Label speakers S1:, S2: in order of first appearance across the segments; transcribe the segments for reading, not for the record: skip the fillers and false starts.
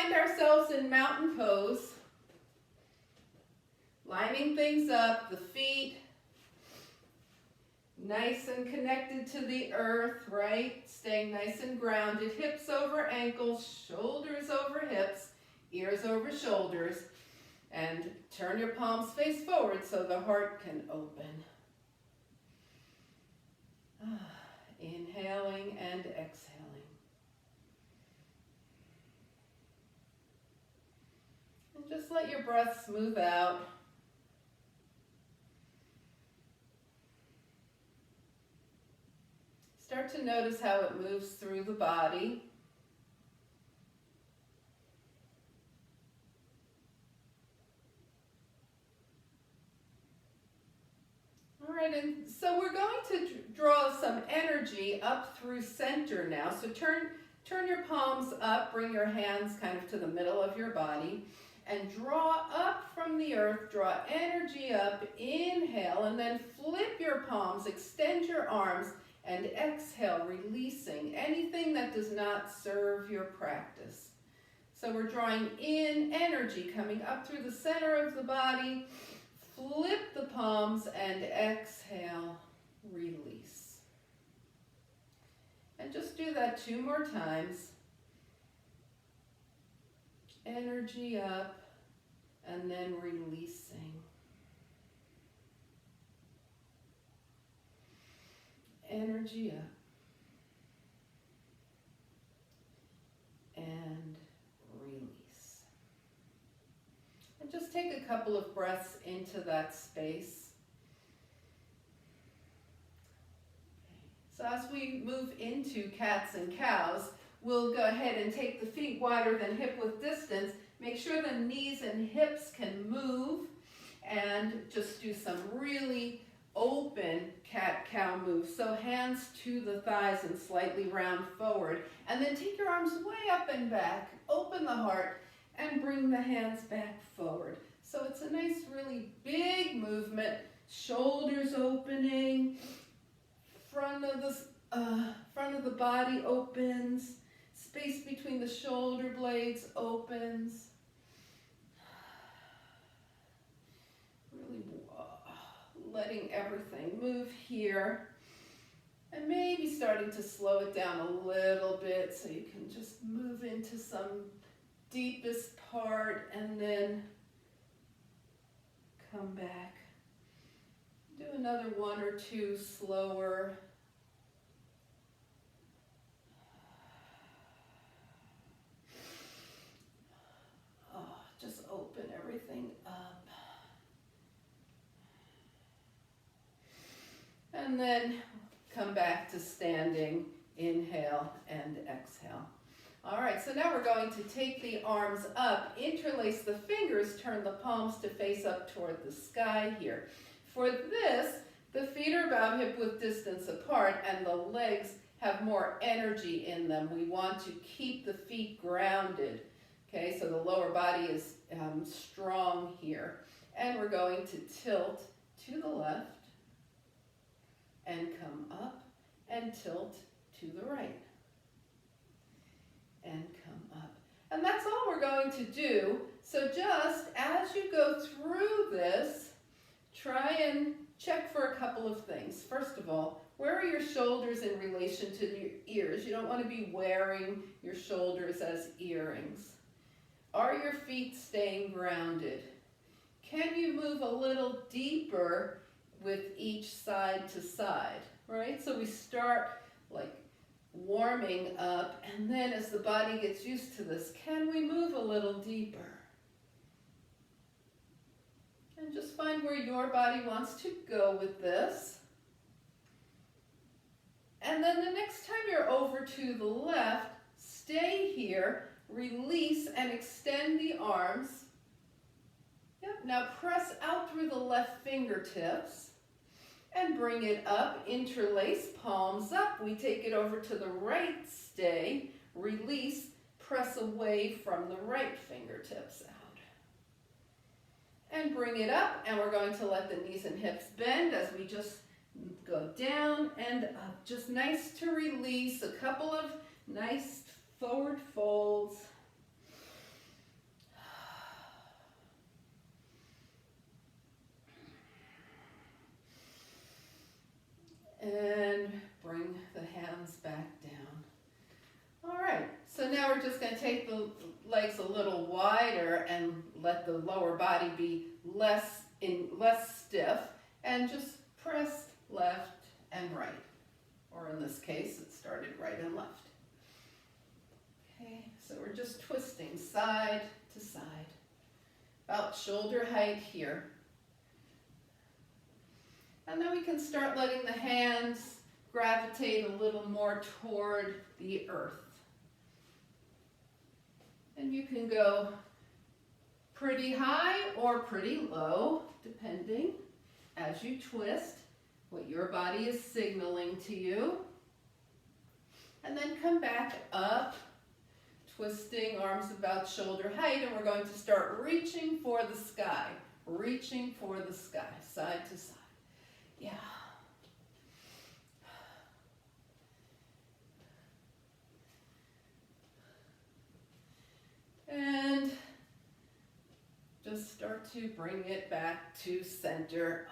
S1: find ourselves in mountain pose, lining things up, the feet nice and connected to the earth, right? Staying nice and grounded, hips over ankles, shoulders over hips, ears over shoulders, and turn your palms face forward so the heart can open. Inhaling and exhaling. And just let your breath smooth out. Start to notice how it moves through the body. All right, and so we're going to draw some energy up through center now. So turn your palms up, bring your hands kind of to the middle of your body, and draw up from the earth, draw energy up, inhale, and then flip your palms, extend your arms, and exhale, releasing anything that does not serve your practice. So we're drawing in energy, coming up through the center of the body. Flip the palms and exhale, release. And just do that 2 more times. Energy up and then releasing. Energy up and release. And just take a couple of breaths into that space. So as we move into cats and cows, we'll go ahead and take the feet wider than hip width distance. Make sure the knees and hips can move, and just do some really open cat-cow moves. So hands to the thighs and slightly round forward. And then take your arms way up and back, open the heart, and bring the hands back forward. So it's a nice, really big movement. Shoulders opening, front of the body opens, space between the shoulder blades opens. Really letting everything move here. And maybe starting to slow it down a little bit so you can just move into some deepest part and then come back. Do another 1 or 2 slower. Just open everything up. And then come back to standing, inhale and exhale. All right, so now we're going to take the arms up, interlace the fingers, turn the palms to face up toward the sky here. For this, the feet are about hip width distance apart and the legs have more energy in them. We want to keep the feet grounded. Okay, so the lower body is strong here. And we're going to tilt to the left and come up and tilt to the right and come up. And that's all we're going to do. So just as you go through this, try and check for a couple of things. First of all, where are your shoulders in relation to your ears? You don't want to be wearing your shoulders as earrings. Are your feet staying grounded? Can you move a little deeper with each side to side, right? So we start like warming up, and then as the body gets used to this, can we move a little deeper? And just find where your body wants to go with this. And then the next time you're over to the left, stay here. Release and extend the arms. Yep. Now press out through the left fingertips and bring it up. Interlace, palms up. We take it over to the right, stay, release, press away from the right fingertips out. And bring it up, and we're going to let the knees and hips bend as we just go down and up. Just nice to release, a couple of nice forward folds. we're just going to take the legs a little wider and let the lower body be less stiff, and just press left and right. Or in this case, it started right and left. Okay, so we're just twisting side to side. About shoulder height here. And then we can start letting the hands gravitate a little more toward the earth. And you can go pretty high or pretty low, depending as you twist what your body is signaling to you. And then come back up, twisting arms about shoulder height, and we're going to start reaching for the sky, side to side. Yeah. And just start to bring it back to center.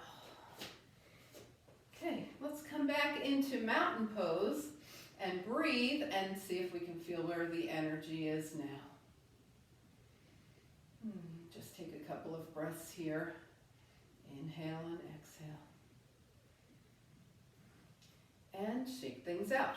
S1: Okay, let's come back into mountain pose and breathe and see if we can feel where the energy is now. Just take a couple of breaths here. Inhale and exhale. And shake things out.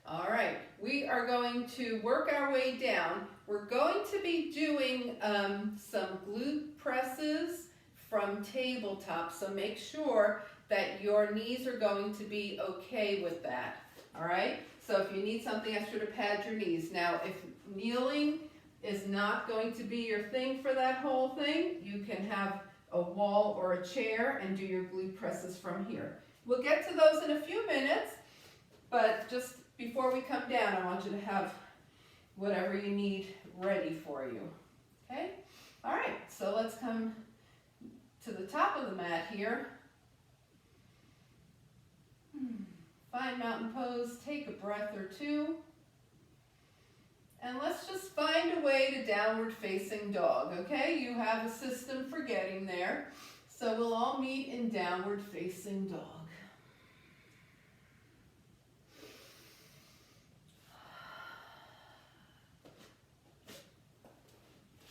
S1: All right, we are going to work our way down. We're going to be doing some glute presses from tabletop, so make sure that your knees are going to be okay with that. All right, so if you need something extra to pad your knees. Now, if kneeling is not going to be your thing for that whole thing, you can have a wall or a chair and do your glute presses from here. We'll get to those in a few minutes, but just before we come down, I want you to have whatever you need ready for you. Okay? All right, so let's come to the top of the mat here. Find mountain pose, take a breath or two. And let's just find a way to downward facing dog, okay? You have a system for getting there. So we'll all meet in downward facing dog.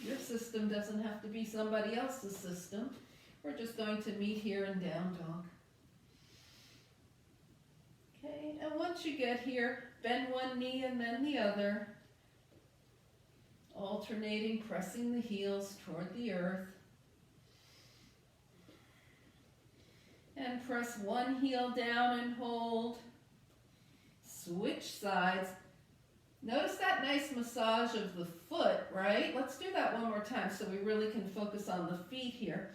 S1: Your system doesn't have to be somebody else's system. We're just going to meet here in down dog. Okay, and once you get here, bend one knee and then the other. Alternating, pressing the heels toward the earth. And press one heel down and hold. Switch sides. Notice that nice massage of the foot, right? Let's do that one more time so we really can focus on the feet here.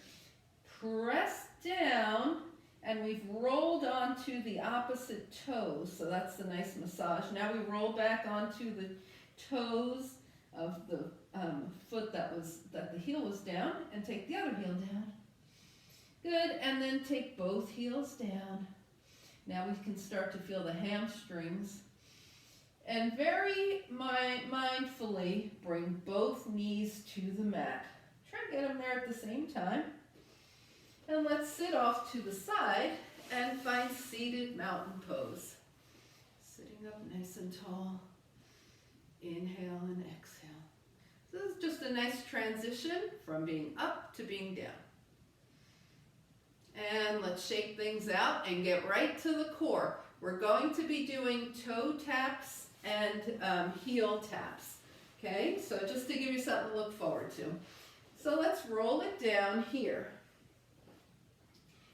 S1: Press down, and we've rolled onto the opposite toes, so that's the nice massage. Now we roll back onto the toes of the foot that the heel was down, and take the other heel down. Good, and then take both heels down. Now we can start to feel the hamstrings. And very mindfully bring both knees to the mat. Try to get them there at the same time. And let's sit off to the side and find seated mountain pose. Sitting up nice and tall. Inhale and exhale. So this is just a nice transition from being up to being down. And let's shake things out and get right to the core. We're going to be doing toe taps and heel taps. Okay, so just to give you something to look forward to. So let's roll it down here.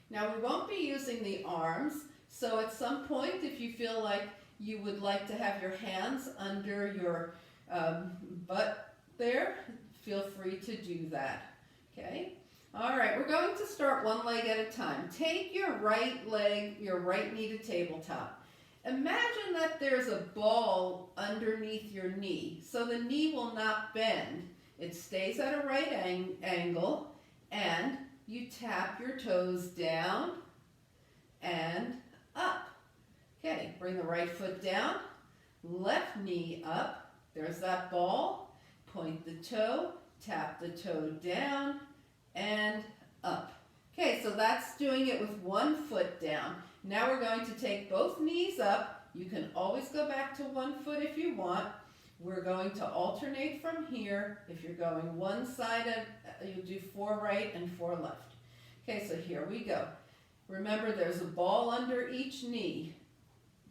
S1: Now we won't be using the arms, so at some point if you feel like you would like to have your hands under your butt there, feel free to do that. Okay? All right, we're going to start one leg at a time. Take your right leg, your right knee to tabletop. Imagine that there's a ball underneath your knee, so the knee will not bend. It stays at a right angle, and you tap your toes down and up. Okay, bring the right foot down, left knee up. There's that ball. Point the toe, tap the toe down and up. Okay, so that's doing it with one foot down. Now we're going to take both knees up. You can always go back to one foot if you want. We're going to alternate from here. If you're going one side, you do 4 right and 4 left. Okay, so here we go. Remember, there's a ball under each knee.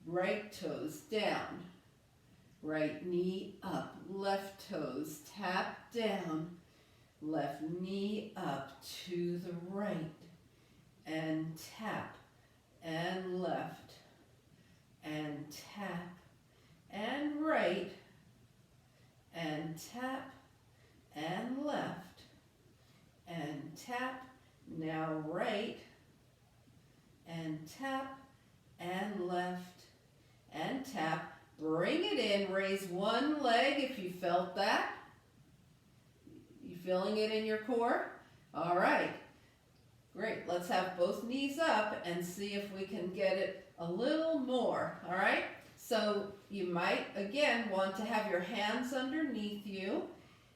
S1: Right toes down. Right knee up. Left toes tap down. Left knee up to the right. And tap. And left. And tap. And right. And tap. And left. And tap. Now right. And tap. And left. And tap. Bring it in. Raise one leg if you felt that. You feeling it in your core? All right. Great. Let's have both knees up and see if we can get it a little more. All right. So you might, again, want to have your hands underneath you.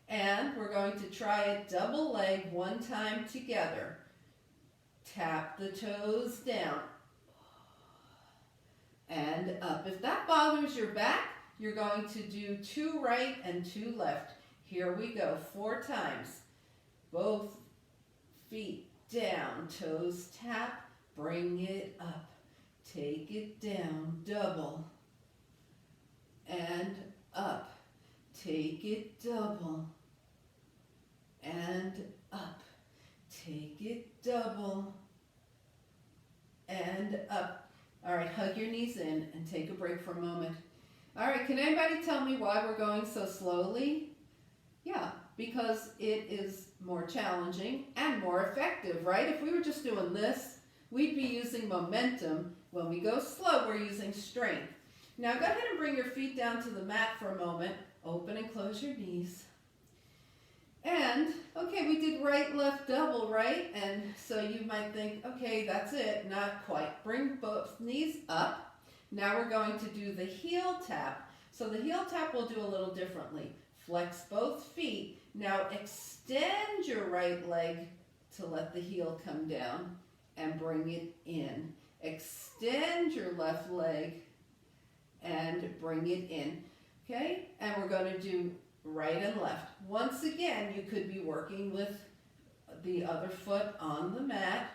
S1: And we're going to try it double leg one time together. Tap the toes down. And up. If that bothers your back, you're going to do 2 right and 2 left. Here we go, 4 times. Both feet down, toes tap, bring it up. Take it down, double. And up. Take it double. And up. Take it double. And up. All right, hug your knees in and take a break for a moment. All right, can anybody tell me why we're going so slowly? Yeah, because it is more challenging and more effective, right? If we were just doing this, we'd be using momentum. When we go slow, we're using strength. Now go ahead and bring your feet down to the mat for a moment. Open and close your knees. And, okay, we did right, left, double, right? And so you might think, okay, that's it. Not quite. Bring both knees up. Now we're going to do the heel tap. So the heel tap we'll do a little differently. Flex both feet. Now extend your right leg to let the heel come down and bring it in. Extend your left leg and bring it in. Okay? And we're going to do right and left. Once again, you could be working with the other foot on the mat.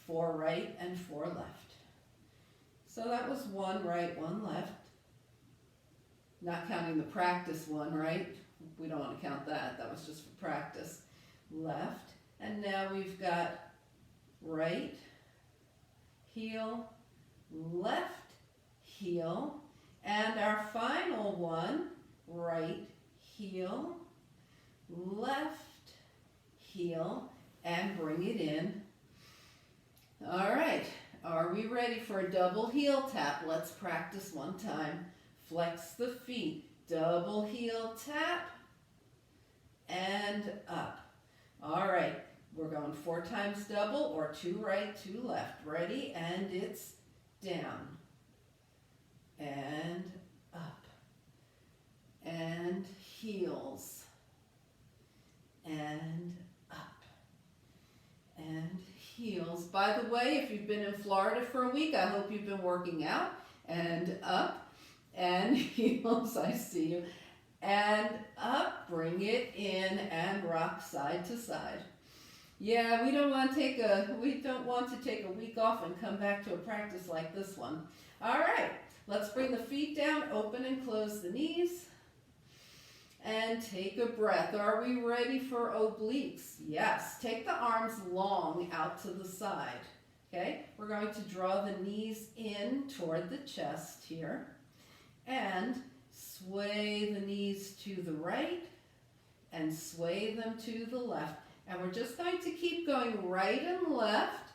S1: 4 right and 4 left. So that was 1 right, 1 left. Not counting the practice one, right? We don't want to count that. That was just for practice. Left. And now we've got right, heel, left, heel. And our final one, right, heel, left, heel, and bring it in. All right, are we ready for a double heel tap? Let's practice one time. Flex the feet, double heel tap, and up. All right, we're going 4 times double or 2 right, 2 left. Ready? And it's down, and up, and heels, and up, and heels. By the way, if you've been in Florida for a week, I hope you've been working out. And up, and heels, I see you. And up, bring it in, and rock side to side. Yeah, we don't want to take a week off and come back to a practice like this one. All right, let's bring the feet down, open and close the knees. And take a breath. Are we ready for obliques? Yes. Take the arms long out to the side. Okay? We're going to draw the knees in toward the chest here. And sway the knees to the right and sway them to the left. And we're just going to keep going right and left,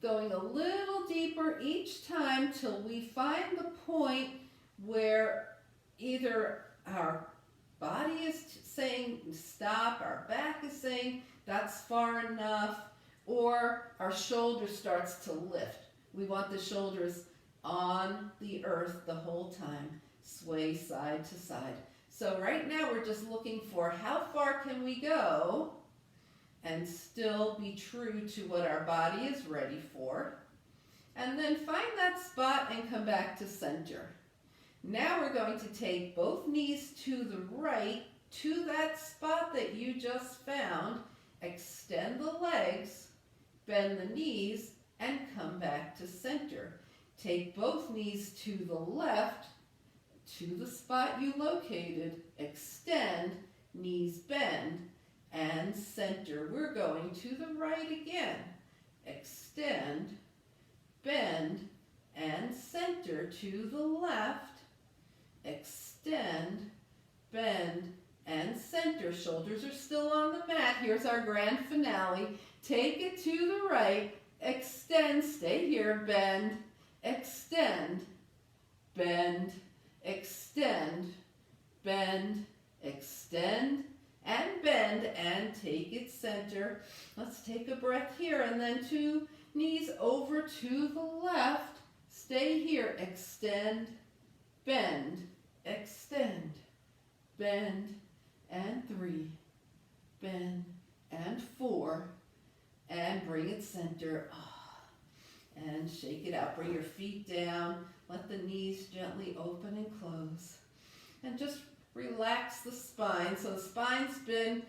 S1: going a little deeper each time till we find the point where either our body is saying stop, our back is saying that's far enough, or our shoulder starts to lift. We want the shoulders on the earth the whole time. Sway side to side. So right now we're just looking for how far can we go and still be true to what our body is ready for. And then find that spot and come back to center. Now we're going to take both knees to the right, to that spot that you just found, extend the legs, bend the knees, and come back to center. Take both knees to the left, to the spot you located, extend, knees bend, and center. We're going to the right again. Extend, bend, and center to the left. Extend, bend, and center. Shoulders are still on the mat. Here's our grand finale. Take it to the right. Extend, stay here, bend, extend, bend, extend, bend, extend, and bend, and take it center. Let's take a breath here, and then 2 knees over to the left. Stay here, extend, bend, extend, bend, and 3, bend, and 4, and bring it center. And shake it out. Bring your feet down. Let the knees gently open and close. And just relax the spine. So the spine's been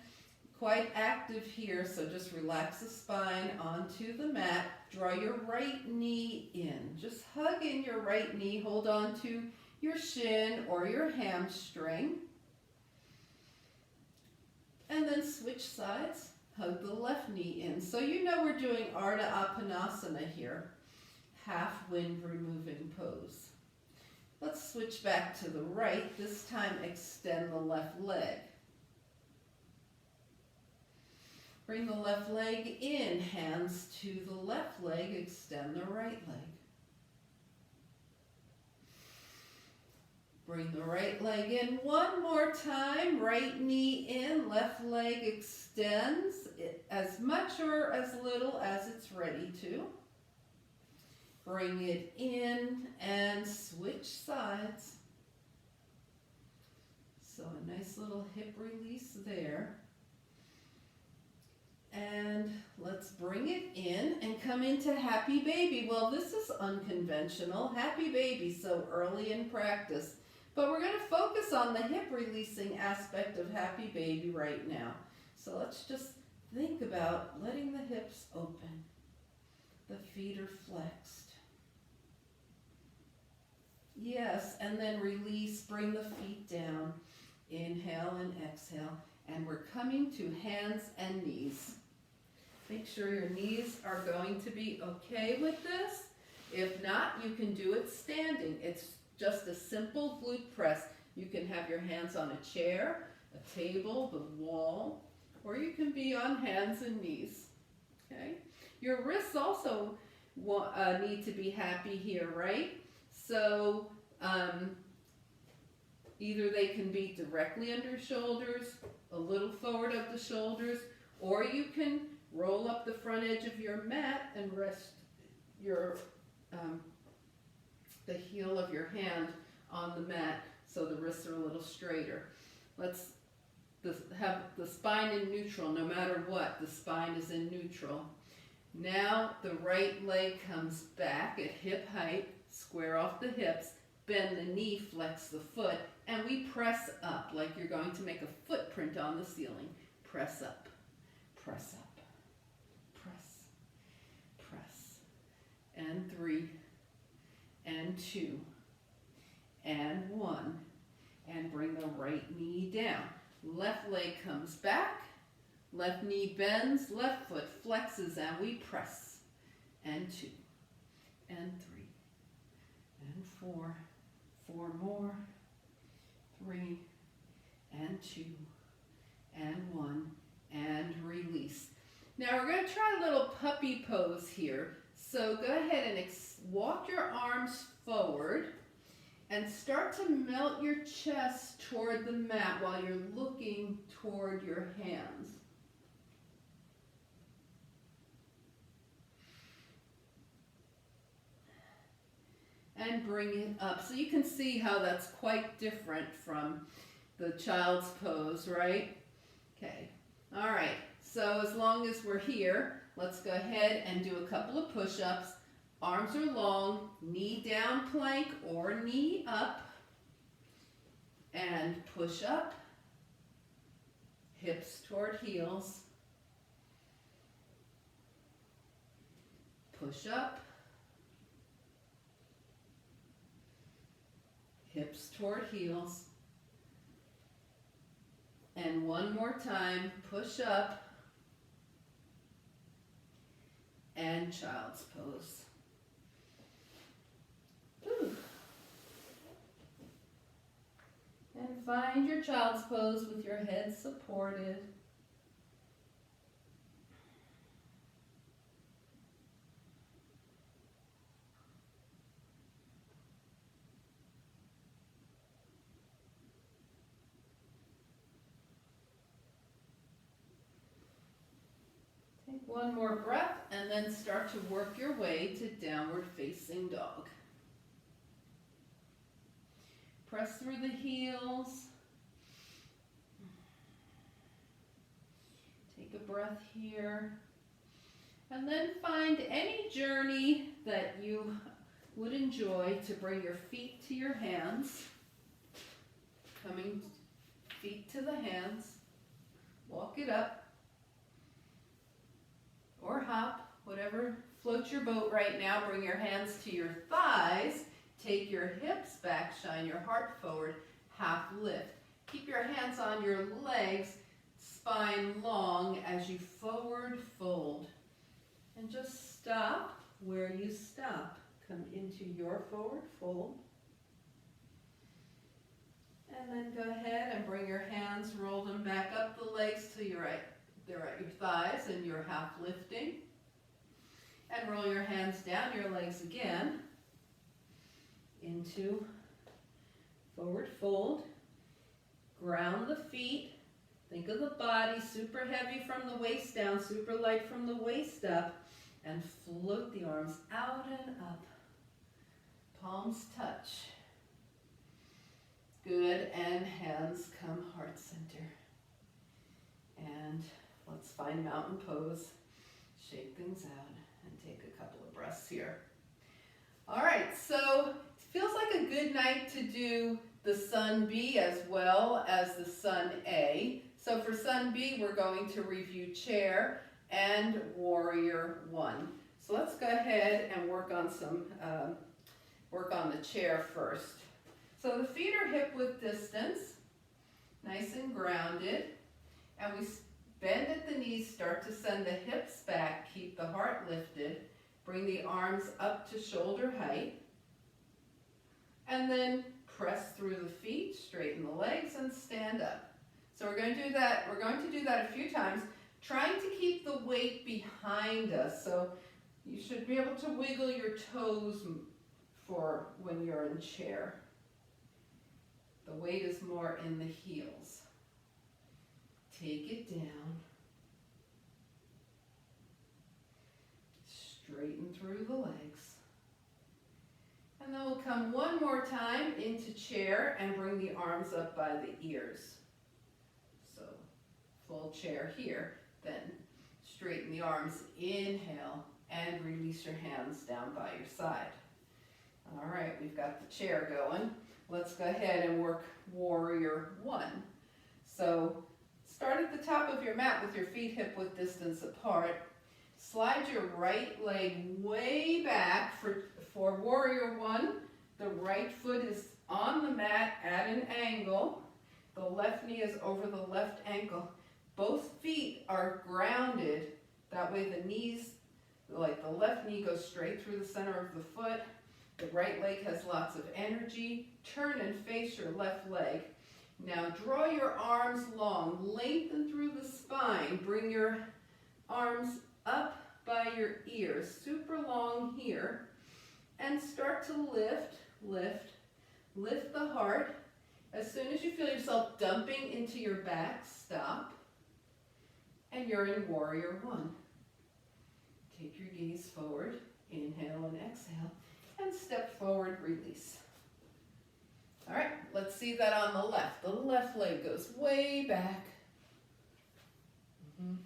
S1: quite active here, so just relax the spine onto the mat. Draw your right knee in. Just hug in your right knee. Hold on to your shin or your hamstring. And then switch sides. Hug the left knee in. So you know we're doing Ardha Appanasana here. Half wind removing pose. Let's switch back to the right. This time extend the left leg. Bring the left leg in, hands to the left leg, extend the right leg. Bring the right leg in one more time, right knee in, left leg extends as much or as little as it's ready to. Bring it in and switch sides. So a nice little hip release there. And let's bring it in and come into Happy Baby. Well, this is unconventional, Happy Baby, so early in practice. But we're going to focus on the hip releasing aspect of Happy Baby right now. So let's just think about letting the hips open. The feet are flexed. Yes, and then release, bring the feet down. Inhale and exhale. And we're coming to hands and knees. Make sure your knees are going to be okay with this. If not, you can do it standing. It's just a simple glute press. You can have your hands on a chair, a table, the wall, or you can be on hands and knees. Okay? Your wrists also need to be happy here, right? So either they can be directly under shoulders, a little forward of the shoulders, or you can roll up the front edge of your mat and rest your the heel of your hand on the mat so the wrists are a little straighter. Let's have the spine in neutral. No matter what, the spine is in neutral. Now the right leg comes back at hip height, square off the hips, bend the knee, flex the foot, and we press up like you're going to make a footprint on the ceiling. Press up, press up, press, press, and 3, and 2, and 1, and bring the right knee down. Left leg comes back, left knee bends, left foot flexes, and we press. And 2, and 3, and 4, 4 more, 3, and 2, and 1, and release. Now we're going to try a little puppy pose here. So go ahead and walk your arms forward and start to melt your chest toward the mat while you're looking toward your hands. And bring it up. So you can see how that's quite different from the child's pose, right? Okay. All right. So as long as we're here, let's go ahead and do a couple of push-ups. Arms are long, knee down plank or knee up. and push up, hips toward heels, push up, hips toward heels, and one more time, push up, and child's pose. Whew. And find your child's pose with your head supported. Take one more breath and then start to work your way to downward facing dog. Press through the heels. Take a breath here. And then find any journey that you would enjoy to bring your feet to your hands. Coming feet to the hands. Walk it up. Or hop, whatever floats your boat right now. Bring your hands to your thighs. Take your hips back, shine your heart forward, half lift. Keep your hands on your legs, spine long as you forward fold. And just stop where you stop. Come into your forward fold. And then go ahead and bring your hands, roll them back up the legs till you're at your thighs and you're half lifting. And roll your hands down your legs again. Into forward fold, ground the feet, think of the body super heavy from the waist down, super light from the waist up, and float the arms out and up. Palms touch. Good, and hands come heart center. And let's find mountain pose, shake things out, and take a couple of breaths here. All right, so feels like a good night to do the Sun B as well as the Sun A. So for Sun B, we're going to review chair and warrior one. So let's go ahead and work on the chair first. So the feet are hip width distance, nice and grounded, and we bend at the knees, start to send the hips back, keep the heart lifted, bring the arms up to shoulder height. And then press through the feet, straighten the legs, and stand up. So we're going to do that. We're going to do that a few times, trying to keep the weight behind us. So you should be able to wiggle your toes for when you're in chair. The weight is more in the heels. Take it down. Straighten through the legs. And then we'll come one more time into chair and bring the arms up by the ears. So full chair here. Then straighten the arms, inhale, and release your hands down by your side. All right, we've got the chair going. Let's go ahead and work warrior one. So start at the top of your mat with your feet hip width distance apart. Slide your right leg way back for warrior one. The right foot is on the mat at an angle. The left knee is over the left ankle. Both feet are grounded. That way the knees, like the left knee goes straight through the center of the foot. The right leg has lots of energy. Turn and face your left leg. Now draw your arms long, lengthen through the spine. Bring your arms up by your ears, super long here, and start to lift, lift, lift the heart. As soon as you feel yourself dumping into your back, stop, and you're in warrior one. Take your gaze forward, inhale and exhale, and step forward, release. All right, let's see that on the left. The left leg goes way back.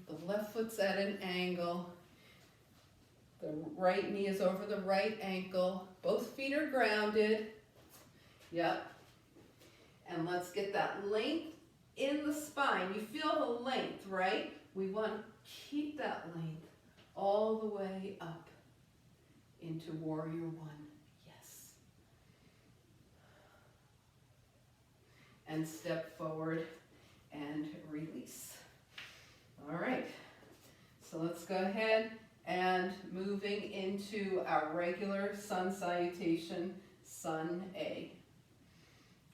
S1: The left foot's at an angle. The right knee is over the right ankle. Both feet are grounded. Yep. And let's get that length in the spine. You feel the length, right? We want to keep that length all the way up into Warrior One. Yes. And step forward and release. All right. So let's go ahead and moving into our regular sun salutation, Sun A.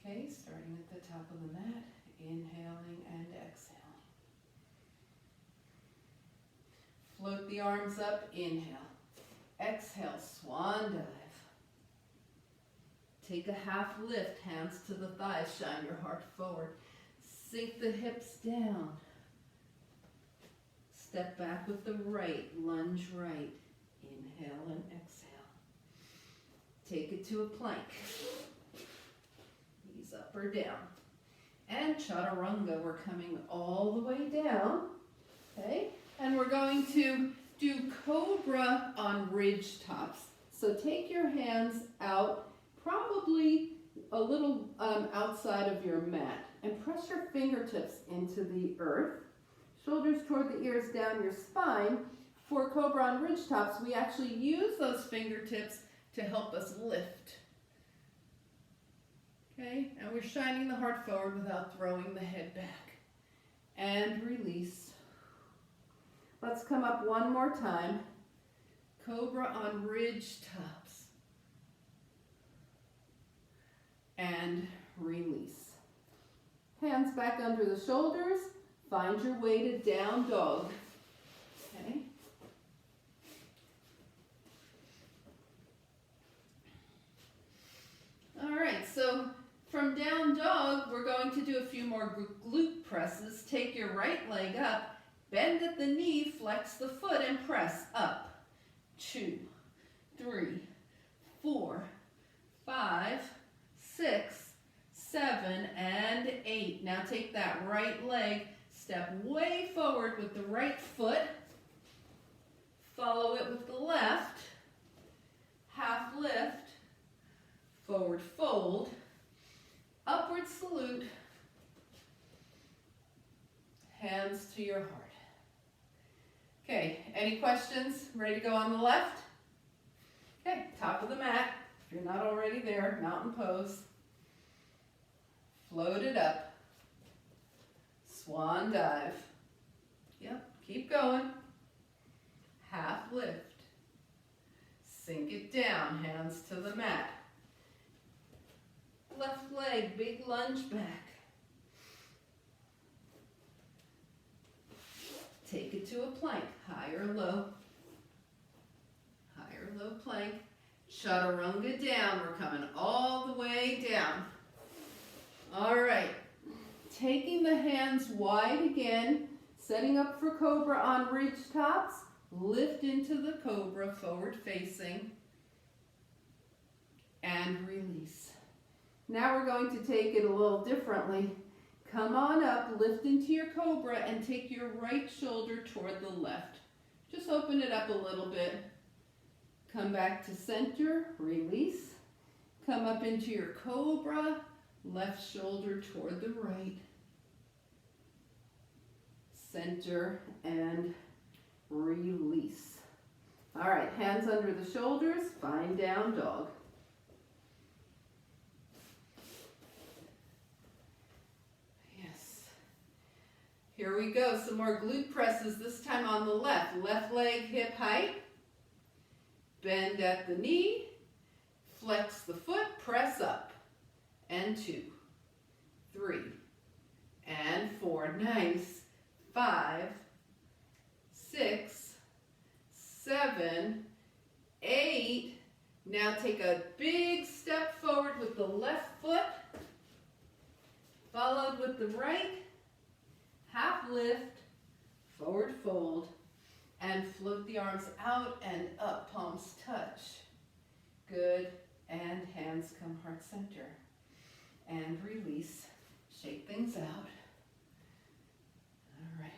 S1: Okay, starting at the top of the mat, inhaling and exhaling. Float the arms up, inhale. Exhale, swan dive. Take a half lift, hands to the thighs, shine your heart forward. Sink the hips down. Step back with the right, lunge right. Inhale and exhale. Take it to a plank. Knees up or down. And chaturanga, we're coming all the way down. Okay, and we're going to do cobra on ridge tops. So take your hands out, probably a little outside of your mat, and press your fingertips into the earth. Shoulders toward the ears, down your spine. For cobra on ridge tops, we actually use those fingertips to help us lift. Okay, and we're shining the heart forward without throwing the head back. And release. Let's come up one more time. Cobra on ridge tops. And release. Hands back under the shoulders. Find your way to down dog. Okay. All right, so from down dog, we're going to do a few more glute presses. Take your right leg up, bend at the knee, flex the foot, and press up. 2, 3, 4, 5, 6, 7, and 8. Now take that right leg, step way forward with the right foot, follow it with the left, half lift, forward fold, upward salute, hands to your heart. Okay, any questions? Ready to go on the left? Okay, top of the mat. If you're not already there, mountain pose. Float it up. Swan dive. Yep, keep going. Half lift. Sink it down, hands to the mat. Left leg, big lunge back. Take it to a plank, high or low. High or low plank. Chaturanga down, we're coming all the way down. All right, taking the hands wide again, setting up for cobra on ridge tops. Lift into the cobra, forward facing, and release. Now we're going to take it a little differently. Come on up, lift into your cobra, and take your right shoulder toward the left. Just open it up a little bit. Come back to center, release. Come up into your cobra, left shoulder toward the right. Center and release. All right, hands under the shoulders, find down dog. Yes. Here we go, some more glute presses, this time on the left. Left leg hip height. Bend at the knee. Flex the foot, press up. And 2, 3, and 4. Nice. 5, 6, 7, 8. Now take a big step forward with the left foot, followed with the right. Half lift, forward fold, and float the arms out and up, palms touch. Good, and hands come heart center. And release, shake things out. All right,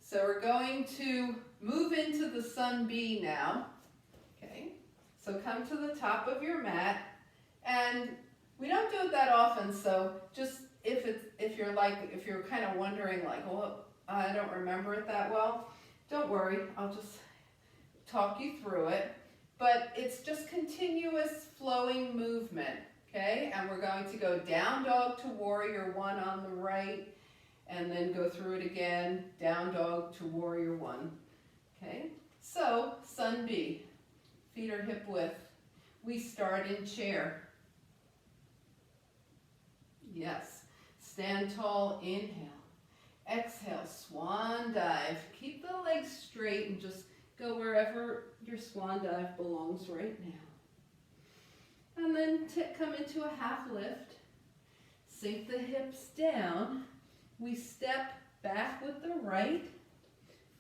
S1: so we're going to move into the Sun B now. Okay, so come to the top of your mat and We don't do it that often, so just if you're kind of wondering like, well, I don't remember it that well, don't worry, I'll just talk you through it. But it's just continuous flowing movement, okay? And we're going to go down dog to warrior one on the right, and then go through it again, down dog to warrior one, okay? So, Sun B, feet are hip width. We start in chair. Yes. Stand tall, inhale. Exhale, swan dive. Keep the legs straight and just go wherever your swan dive belongs right now. And then come into a half lift. Sink the hips down. We step back with the right,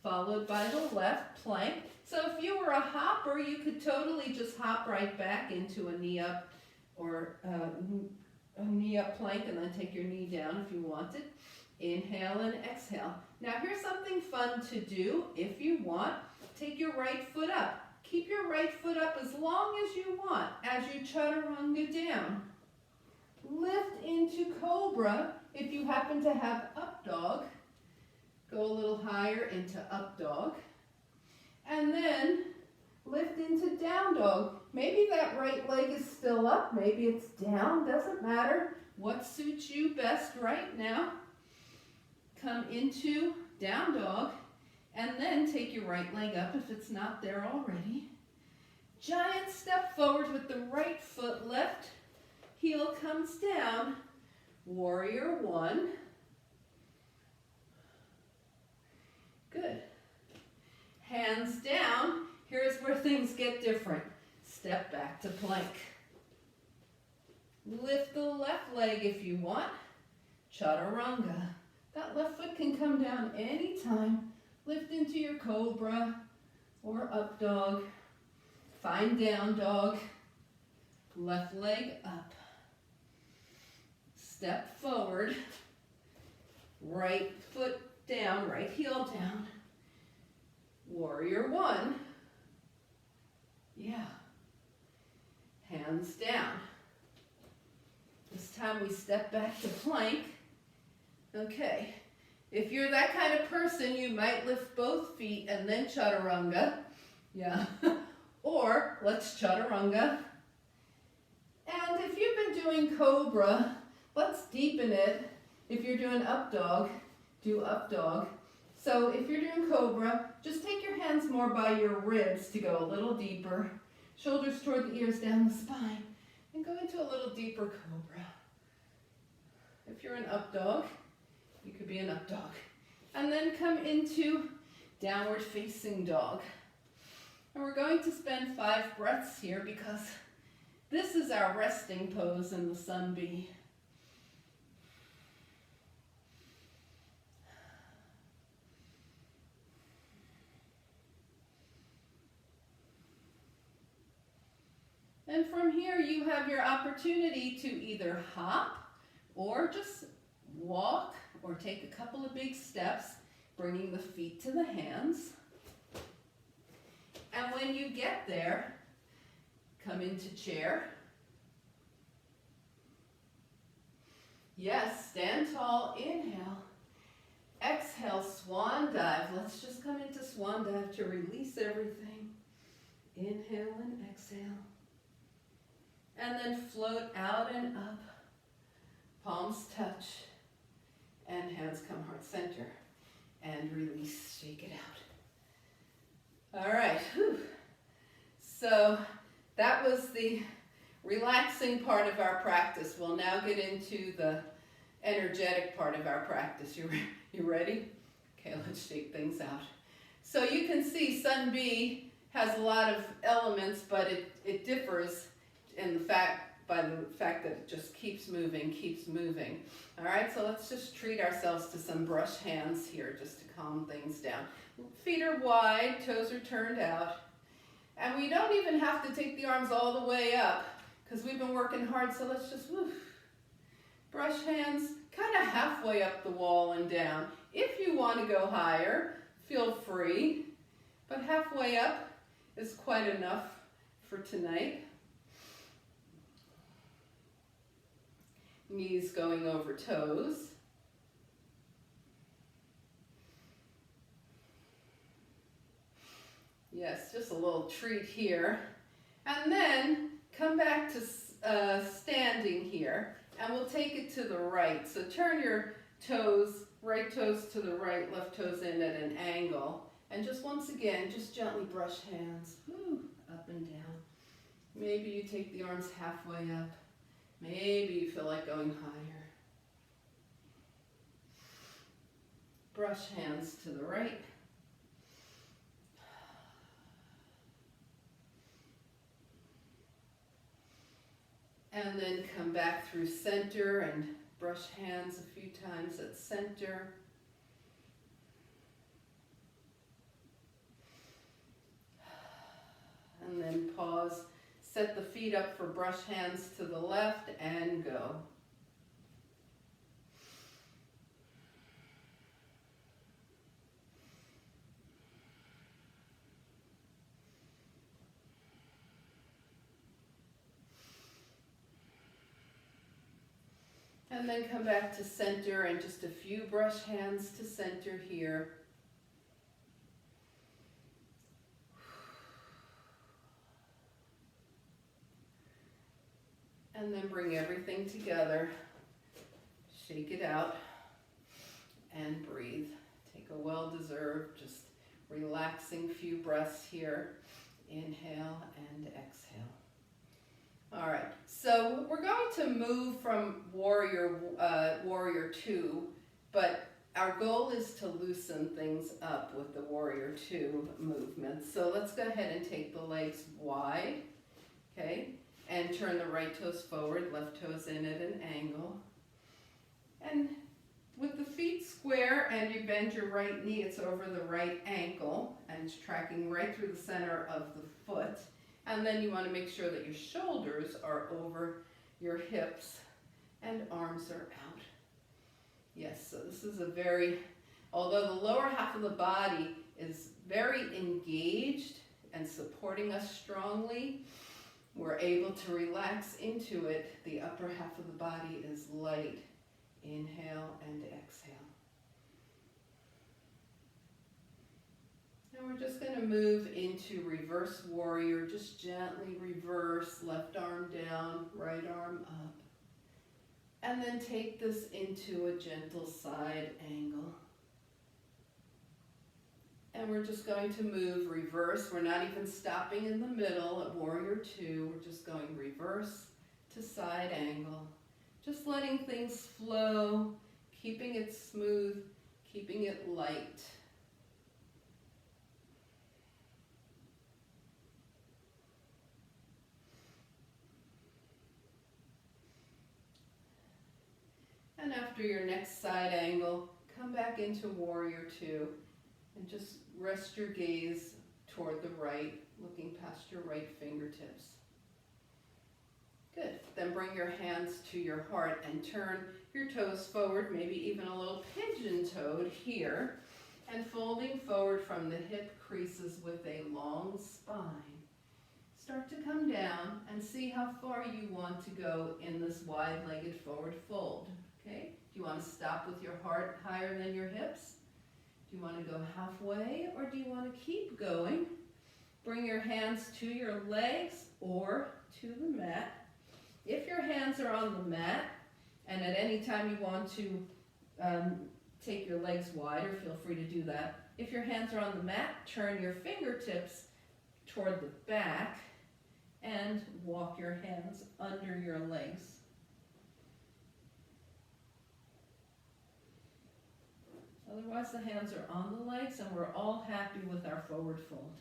S1: followed by the left plank. So if you were a hopper, you could totally just hop right back into a knee up or a knee up plank and then take your knee down if you wanted. Inhale and exhale. Now here's something fun to do if you want. Take your right foot up. Keep your right foot up as long as you want as you chaturanga down. Lift into cobra if you happen to have up dog. Go a little higher into up dog. And then lift into down dog. Maybe that right leg is still up, maybe it's down, doesn't matter. What suits you best right now. Come into down dog, and then take your right leg up if it's not there already. Giant step forward with the right foot, left heel comes down. Warrior one. Good. Hands down. Here's where things get different. Step back to plank. Lift the left leg if you want. Chaturanga. That left foot can come down anytime. Lift into your cobra or up dog. Find down dog. Left leg up. Step forward. Right foot down, right heel down. Warrior one. Yeah. Hands down. This time we step back to plank. Okay. If you're that kind of person, you might lift both feet and then chaturanga. Yeah. Or let's chaturanga. And if you've been doing cobra, let's deepen it. If you're doing up dog, do up dog. So if you're doing cobra, just take your hands more by your ribs to go a little deeper. Shoulders toward the ears, down the spine. And go into a little deeper cobra. If you're an up dog, you could be an up dog. And then come into downward facing dog. And we're going to spend 5 breaths here because this is our resting pose in the Sun B. And from here you have your opportunity to either hop or just walk or take a couple of big steps, bringing the feet to the hands. And when you get there, come into chair. Yes, stand tall, inhale. Exhale, swan dive. Let's just come into swan dive to release everything. Inhale and exhale. And then float out and up. Palms touch. And hands come heart center. And release, shake it out. All right. Whew. So that was the relaxing part of our practice. We'll now get into the energetic part of our practice. You ready? Okay, let's shake things out. So you can see Sun B has a lot of elements, but it differs by the fact that it just keeps moving. All right, so let's just treat ourselves to some brush hands here just to calm things down. Feet are wide, toes are turned out. And we don't even have to take the arms all the way up because we've been working hard, so let's just brush hands kind of halfway up the wall and down. If you want to go higher, feel free, but halfway up is quite enough for tonight. Knees going over toes. Yes, just a little treat here. And then come back to standing here, and we'll take it to the right. So turn your toes, right toes to the right, left toes in at an angle. And just once again, just gently brush hands, up and down. Maybe you take the arms halfway up. Maybe you feel like going higher. Brush hands to the right. And then come back through center and brush hands a few times at center. And then pause. Set the feet up for brush hands to the left and go. And then come back to center and just a few brush hands to center here. And then bring everything together, shake it out, and breathe. Take a well-deserved, just relaxing few breaths here. Inhale and exhale. All right, so we're going to move from Warrior 2, but our goal is to loosen things up with the Warrior 2 movement. So let's go ahead and take the legs wide, okay? And turn the right toes forward, left toes in at an angle. And with the feet square and you bend your right knee, it's over the right ankle and it's tracking right through the center of the foot. And then you want to make sure that your shoulders are over your hips and arms are out. Yes, so this is although the lower half of the body is very engaged and supporting us strongly, we're able to relax into it. The upper half of the body is light. Inhale and exhale. And we're just going to move into reverse warrior. Just gently reverse, left arm down, right arm up. And then take this into a gentle side angle. And we're just going to move reverse. We're not even stopping in the middle at Warrior 2. We're just going reverse to side angle. Just letting things flow, keeping it smooth, keeping it light. And after your next side angle, come back into Warrior 2 and just rest your gaze toward the right, looking past your right fingertips. Good. Then bring your hands to your heart and turn your toes forward, maybe even a little pigeon-toed here, and folding forward from the hip creases with a long spine. Start to come down and see how far you want to go in this wide-legged forward fold. Okay? Do you want to stop with your heart higher than your hips? Do you want to go halfway, or do you want to keep going? Bring your hands to your legs or to the mat. If your hands are on the mat, and at any time you want to take your legs wider, feel free to do that. If your hands are on the mat, turn your fingertips toward the back and walk your hands under your legs. Otherwise, the hands are on the legs and we're all happy with our forward fold.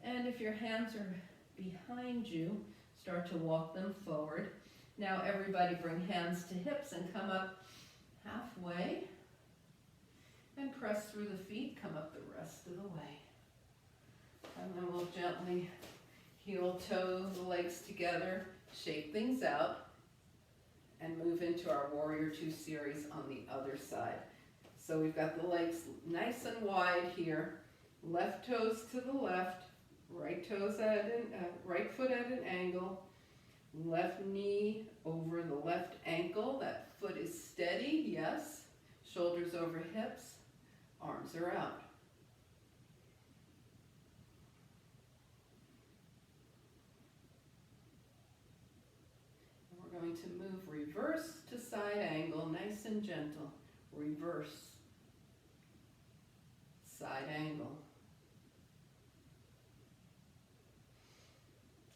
S1: And if your hands are behind you, start to walk them forward. Now everybody bring hands to hips and come up halfway. And press through the feet, come up the rest of the way. And then we'll gently heel toe the legs together, shake things out, and move into our Warrior 2 series on the other side. So we've got the legs nice and wide here, left toes to the left, right foot at an angle, Left knee over the left ankle. That foot is steady, yes. Shoulders over hips, arms are out. And we're going to move reverse to side angle, nice and gentle. Reverse, side angle.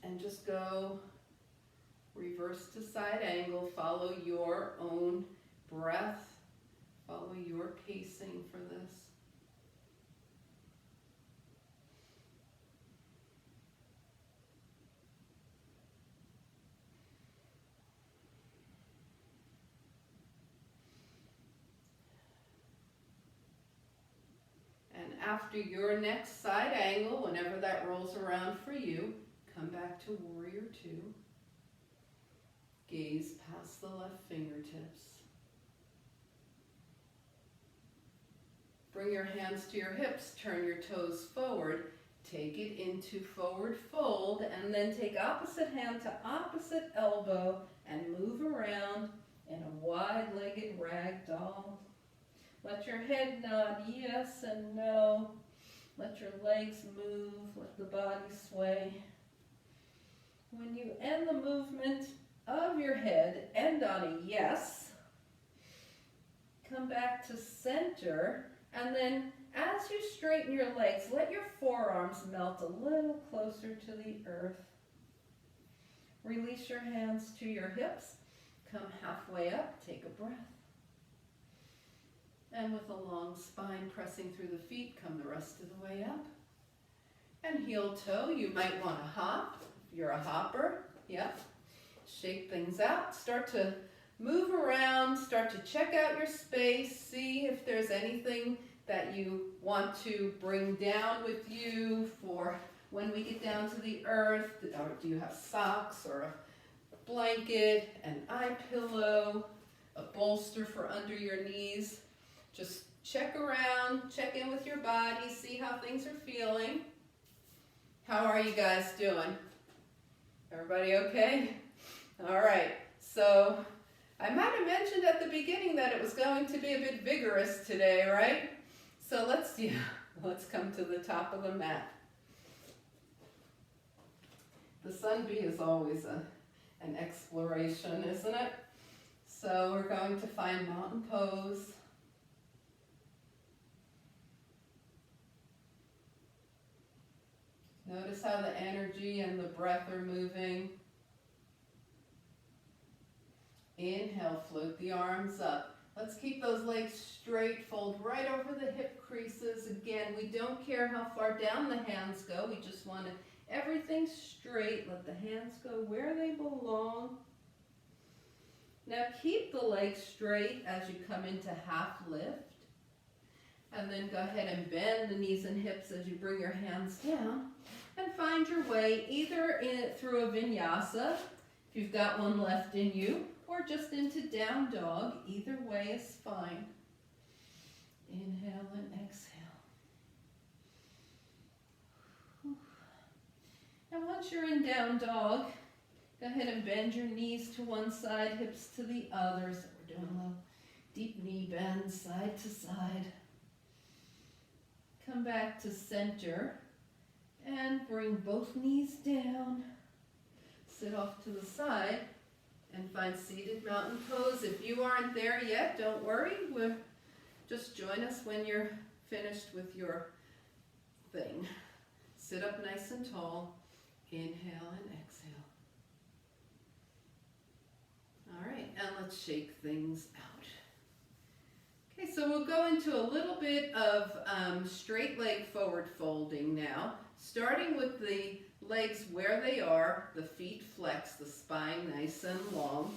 S1: And just go reverse to side angle. Follow your own breath. Follow your pacing for this. And after your next side angle, whenever that rolls around for you, come back to warrior two. Gaze past the left fingertips. Bring your hands to your hips, turn your toes forward, take it into forward fold, and then take opposite hand to opposite elbow and move around in a wide-legged ragdoll. Let your head nod yes and no. Let your legs move, let the body sway. When you end the movement of your head, end on a yes. Come back to center, and then as you straighten your legs, let your forearms melt a little closer to the earth. Release your hands to your hips. Come halfway up, take a breath. And with a long spine pressing through the feet, come the rest of the way up. And heel toe, you might want to hop. If you're a hopper, yep. Shake things out. Start to move around. Start to check out your space. See if there's anything that you want to bring down with you for when we get down to the earth. Or do you have socks or a blanket, an eye pillow, a bolster for under your knees? Just check around, check in with your body, see how things are feeling. How are you guys doing? Everybody okay? All right, so I might have mentioned at the beginning that it was going to be a bit vigorous today, right? So let's come to the top of the mat. The sun bee is always an exploration, isn't it? So we're going to find mountain pose. Notice how the energy and the breath are moving. Inhale, float the arms up. Let's keep those legs straight, fold right over the hip creases. Again, we don't care how far down the hands go. We just want everything straight. Let the hands go where they belong. Now keep the legs straight as you come into half lift. And then go ahead and bend the knees and hips as you bring your hands down. And find your way either through a vinyasa, if you've got one left in you, or just into down dog. Either way is fine. Inhale and exhale. And once you're in down dog, go ahead and bend your knees to one side, hips to the other. So we're doing a little deep knee bend, side to side. Come back to center and bring both knees down. Sit off to the side and find seated mountain pose. If you aren't there yet, don't worry. Just join us when you're finished with your thing. Sit up nice and tall. Inhale and exhale. All right, and let's shake things out. Okay, so we'll go into a little bit of straight leg forward folding now, starting with the legs where they are, the feet flex, the spine nice and long.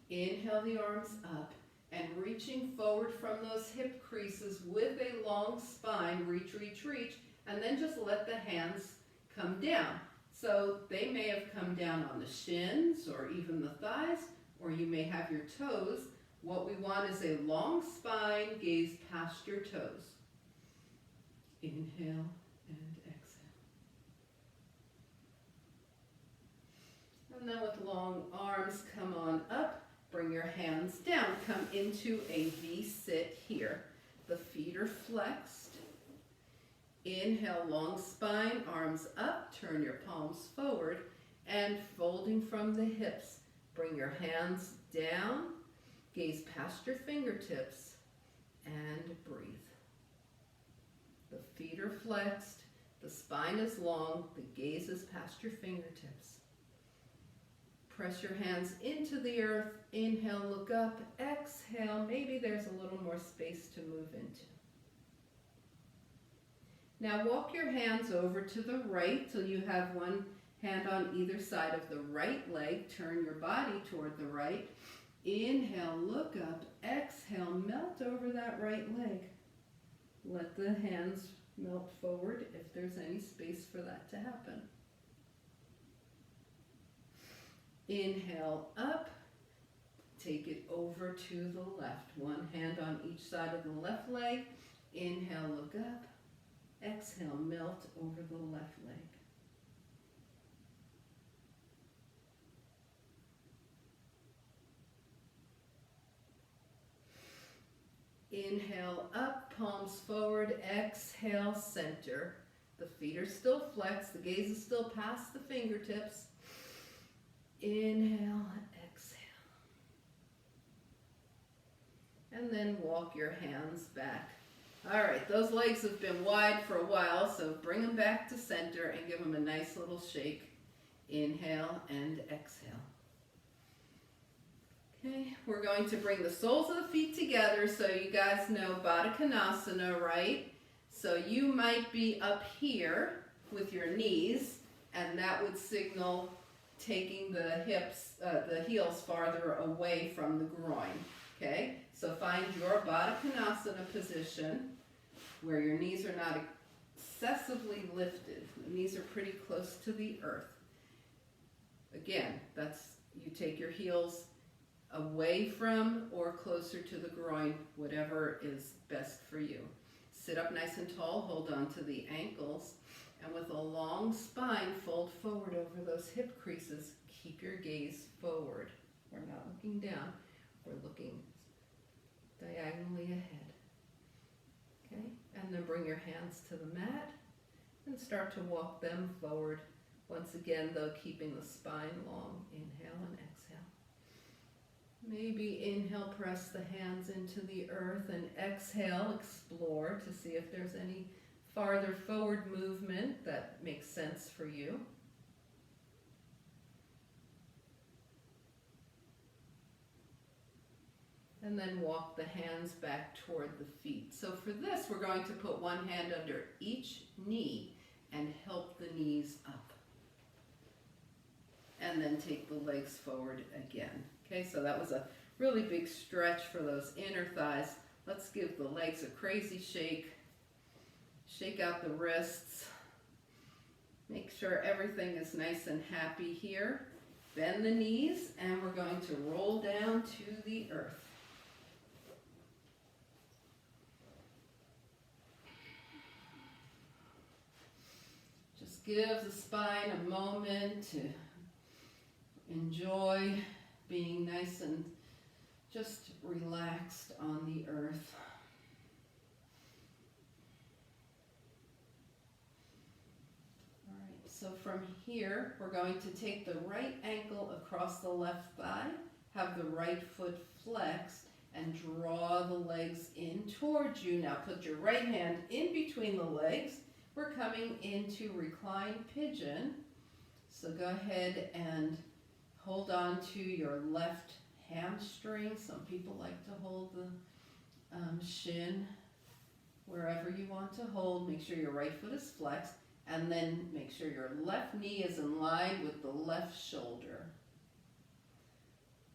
S1: Inhale the arms up and reaching forward from those hip creases with a long spine, reach, reach, reach, and then just let the hands come down. So they may have come down on the shins or even the thighs, or you may have your toes. What we want is a long spine, gaze past your toes. Inhale and exhale. And then with long arms, come on up. Bring your hands down. Come into a V-sit here. The feet are flexed. Inhale, long spine, arms up. Turn your palms forward and folding from the hips. Bring your hands down. Gaze past your fingertips and breathe. The feet are flexed. The spine is long. The gaze is past your fingertips. Press your hands into the earth. Inhale, look up. Exhale, maybe there's a little more space to move into. Now walk your hands over to the right till you have one hand on either side of the right leg. Turn your body toward the right. Inhale, look up. Exhale, melt over that right leg. Let the hands melt forward if there's any space for that to happen. Inhale up, take it over to the left. One hand on each side of the left leg. Inhale, look up. Exhale, melt over the left leg. Inhale up, palms forward. Exhale, center. The feet are still flexed. The gaze is still past the fingertips. Inhale, exhale. And then walk your hands back. All right, those legs have been wide for a while, so bring them back to center and give them a nice little shake. Inhale and exhale. Okay, we're going to bring the soles of the feet together so you guys know Baddha Konasana, right? So you might be up here with your knees, and that would signal taking the heels farther away from the groin, okay? So find your Baddha Konasana position where your knees are not excessively lifted. The knees are pretty close to the earth. Again, you take your heels away from or closer to the groin, whatever is best for you. Sit up nice and tall, hold on to the ankles, and with a long spine, fold forward over those hip creases. Keep your gaze forward. We're not looking down, we're looking diagonally ahead. Okay, and then bring your hands to the mat and start to walk them forward. Once again, though, keeping the spine long. Inhale and exhale. Maybe inhale, press the hands into the earth, and exhale, explore to see if there's any farther forward movement that makes sense for you. And then walk the hands back toward the feet. So for this, we're going to put one hand under each knee and help the knees up. And then take the legs forward again. Okay, so that was a really big stretch for those inner thighs. Let's give the legs a crazy shake. Shake out the wrists. Make sure everything is nice and happy here. Bend the knees, and we're going to roll down to the earth. Just give the spine a moment to enjoy being nice and just relaxed on the earth. All right, so from here, we're going to take the right ankle across the left thigh, have the right foot flexed, and draw the legs in towards you. Now put your right hand in between the legs. We're coming into reclined pigeon. So go ahead and hold on to your left hamstring. Some people like to hold the shin wherever you want to hold. Make sure your right foot is flexed, and then make sure your left knee is in line with the left shoulder.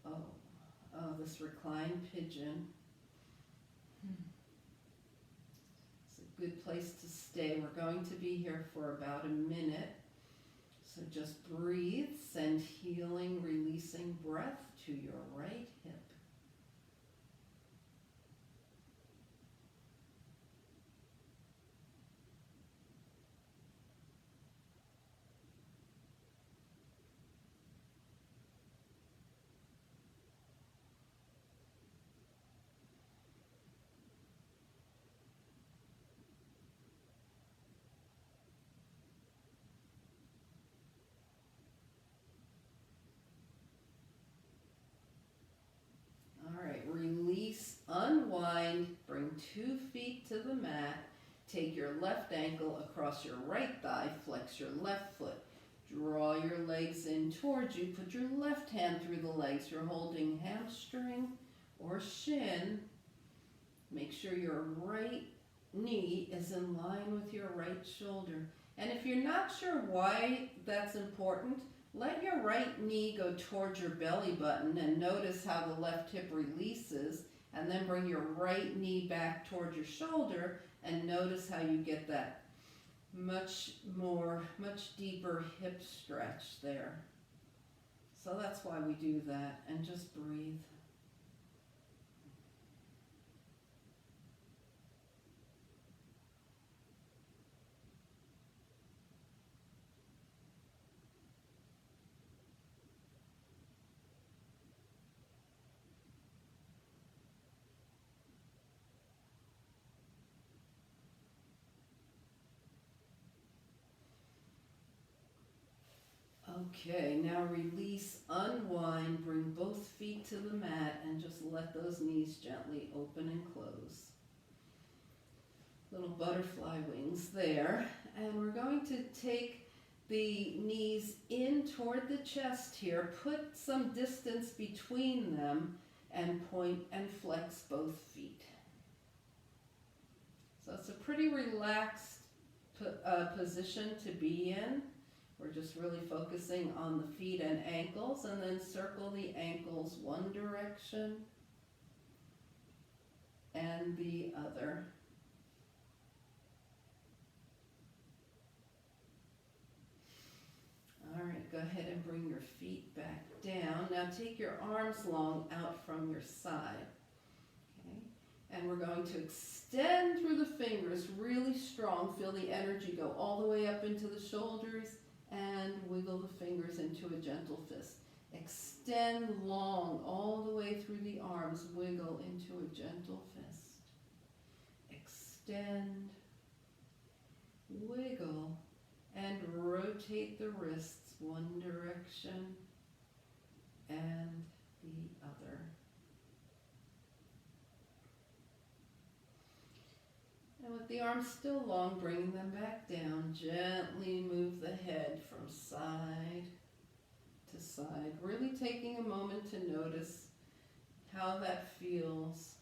S1: Oh, this reclined pigeon. It's a good place to stay. We're going to be here for about a minute. So just breathe, send healing, releasing breath to your right hip. unwind, bring 2 feet to the mat, take your left ankle across your right thigh, flex your left foot, draw your legs in towards you, put your left hand through the legs, you're holding hamstring or shin, make sure your right knee is in line with your right shoulder. And if you're not sure why that's important, let your right knee go towards your belly button and notice how the left hip releases, and then bring your right knee back towards your shoulder and notice how you get that much deeper hip stretch there. So that's why we do that, and just breathe. Okay, now release, unwind, bring both feet to the mat and just let those knees gently open and close. Little butterfly wings there. And we're going to take the knees in toward the chest here, put some distance between them, and point and flex both feet. So it's a pretty relaxed position to be in. We're just really focusing on the feet and ankles, and then circle the ankles one direction and the other. All right, go ahead and bring your feet back down. Now take your arms long out from your side. Okay? And we're going to extend through the fingers really strong. Feel the energy go all the way up into the shoulders, and wiggle the fingers into a gentle fist. Extend long all the way through the arms, wiggle into a gentle fist. Extend, wiggle, and rotate the wrists one direction and the other. And with the arms still long, bringing them back down, gently move the head from side to side, really taking a moment to notice how that feels.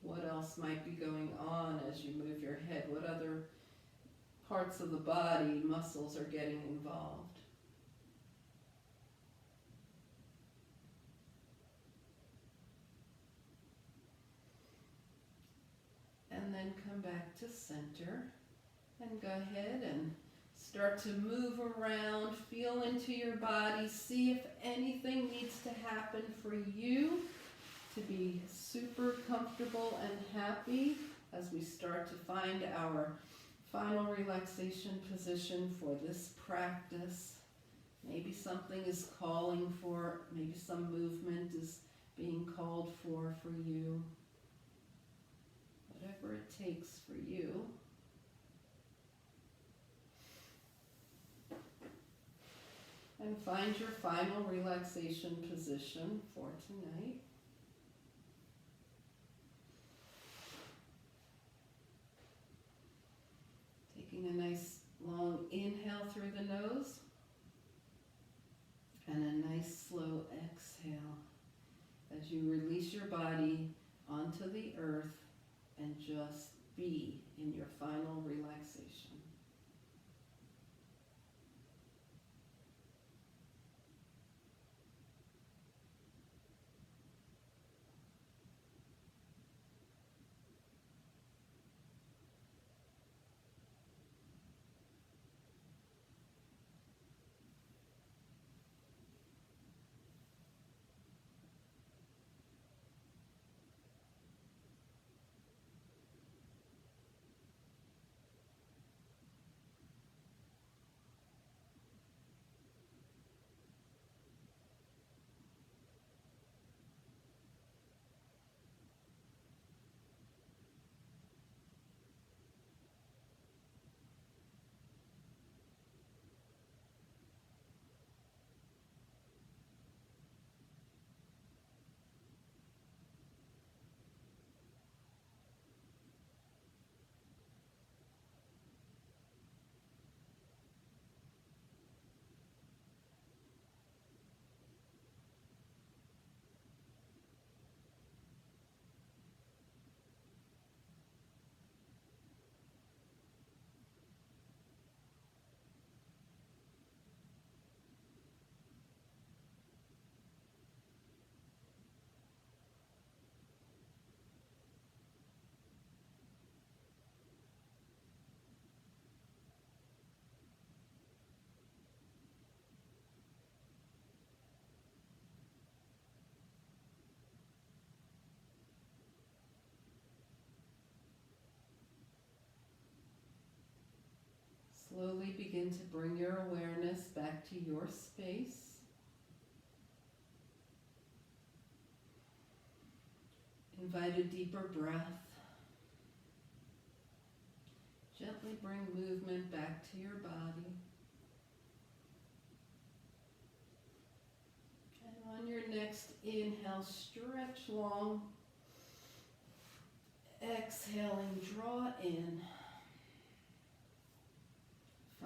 S1: What else might be going on as you move your head? What other parts of the body, muscles are getting involved? And then come back to center and go ahead and start to move around, feel into your body, see if anything needs to happen for you to be super comfortable and happy as we start to find our final relaxation position for this practice. Maybe something is calling for, maybe some movement is being called for you. Whatever it takes for you. And find your final relaxation position for tonight. Taking a nice long inhale through the nose and a nice slow exhale as you release your body onto the earth and just be in your final relaxation. begin to bring your awareness back to your space. Invite a deeper breath. Gently bring movement back to your body. And on your next inhale, stretch long. Exhaling, draw in.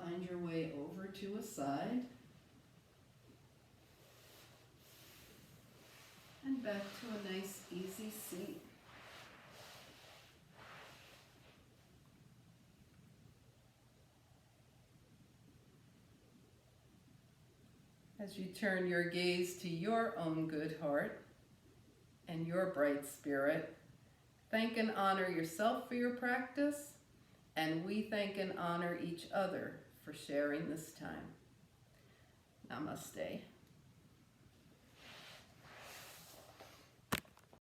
S1: Find your way over to a side. And back to a nice, easy seat. As you turn your gaze to your own good heart and your bright spirit, thank and honor yourself for your practice, and we thank and honor each other for sharing this time. Namaste.